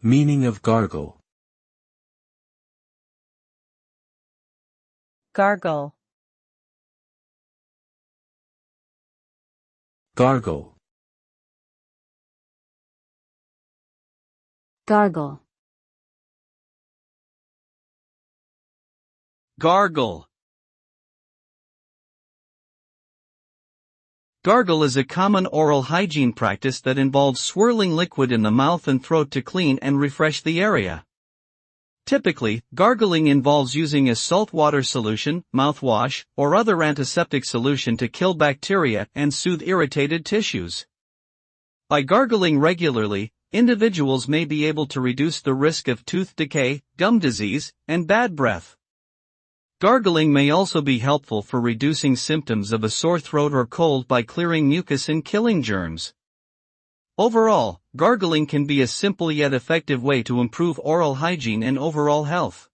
Meaning of gargle. Gargle. Gargle. Gargle. Gargle. Gargle is a common oral hygiene practice that involves swirling liquid in the mouth and throat to clean and refresh the area. Typically, gargling involves using a saltwater solution, mouthwash, or other antiseptic solution to kill bacteria and soothe irritated tissues. By gargling regularly, individuals may be able to reduce the risk of tooth decay, gum disease, and bad breath. Gargling may also be helpful for reducing symptoms of a sore throat or cold by clearing mucus and killing germs. Overall, gargling can be a simple yet effective way to improve oral hygiene and overall health.